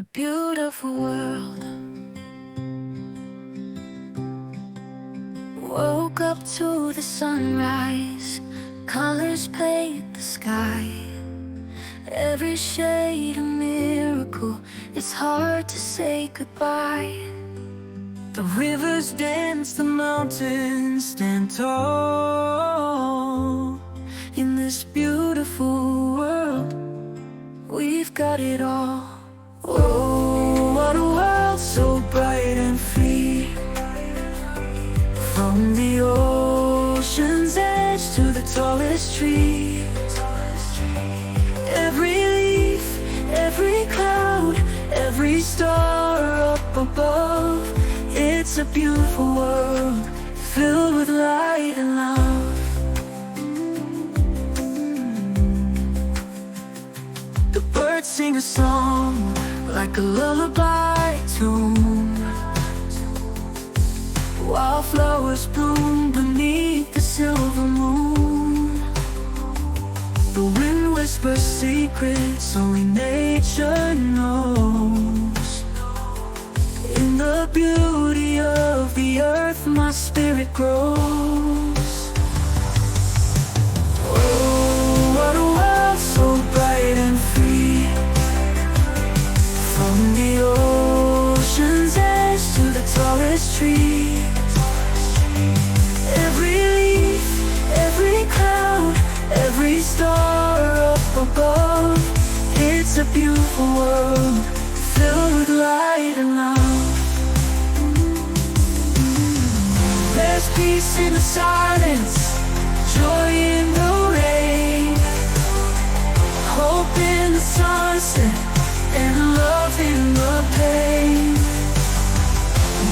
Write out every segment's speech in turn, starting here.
a beautiful world. Woke up to the sunrise, colors paint the sky. Every shade a miracle, it's hard to say goodbye. The rivers dance, the mountains stand tall. In this beautiful world, we've got it all. Oh, what a world so bright and free. From the ocean's edge to the tallest tree. Every leaf, every cloud, every star up above. It's a beautiful world, filled with light and love. The birds sing a song like a lullaby tune. Wildflowers bloom beneath the silver moon. The wind whispers secrets only nature knows. In the beauty of the earth, my spirit grows. Oh, what a world so bright and free. From the ocean's edge to the tallest tree. Every leaf, every cloud, every star up above. It's a beautiful world, filled with light and love. There's peace in the silence, joy in the rain, hope in the sunset, and love in the pain.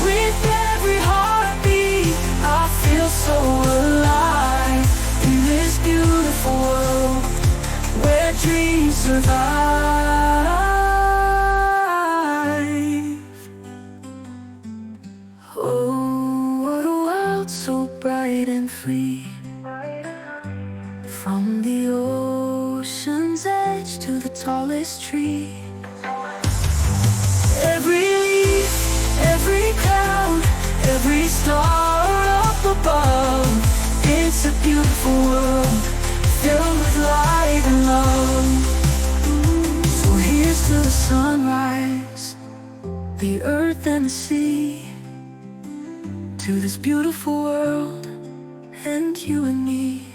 With every heartbeat, I feel so alive. In this beautiful world, where dreams survive. Oh, what a world so bright and free. From the ocean's edge to the tallest tree. Every leaf, every cloud, every star up above. It's a beautiful world, filled with light and love. So here's to the sunrise, the earth and the sea. To this beautiful world, and you and me.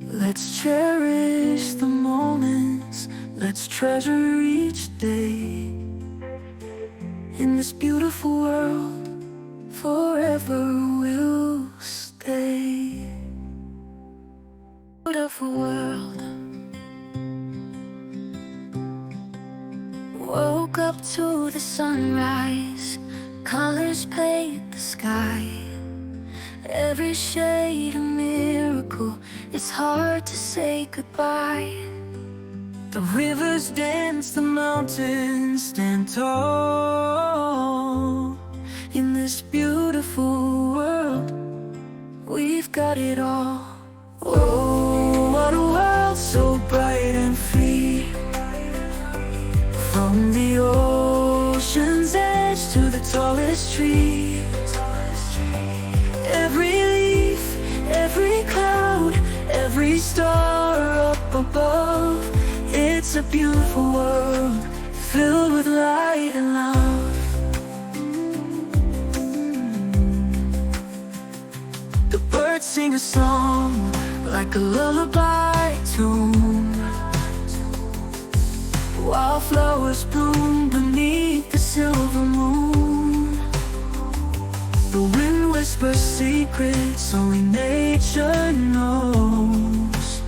Let's cherish the moments, let's treasure each day. In this beautiful world, forever we'll stay. Beautiful world. Woke up to the sunrise, colors paint the sky. Every shade a miracle, it's hard to say goodbye. The rivers dance, the mountains stand tall. In this beautiful world, we've got it all. Oh, what a world so bright and free. From the ocean's edge to the tallest tree. Every leaf, every cloud, every star up above. It's a beautiful world, filled with light and love. The birds sing a song like a lullaby tune. Wildflowers bloom beneath the silver moon. The wind whispers secrets only nature knows.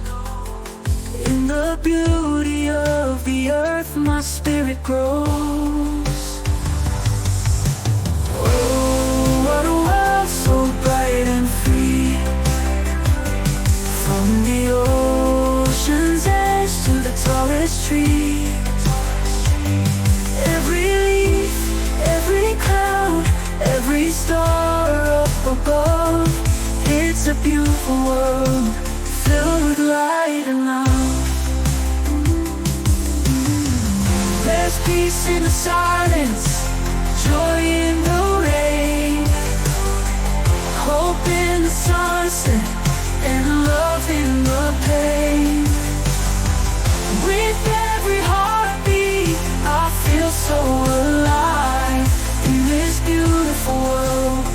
In the beauty of the earth, my spirit grows. Oh, what a world so bright and free. From the ocean's edge to the tallest tree. Every leaf, every cloud, every star up above. It's a beautiful world, filled with light and love. There's peace in the silence, joy in the rain, hope in the sunset, and love in the pain. With every heartbeat, I feel so alive in this beautiful world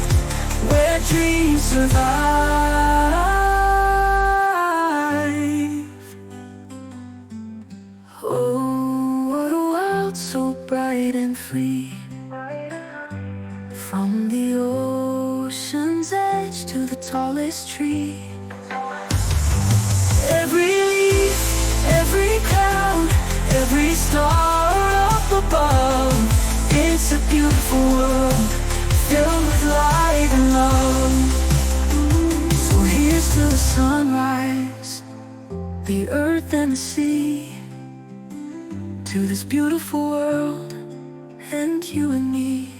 where dreams survive. Oh, what a world so bright and free, from the ocean's edge to the tallest tree. Every leaf, every cloud, every star up above, it's a beautiful world filled with light and love. So here's to the sunrise, the earth and the sea, to this beautiful world and you and me.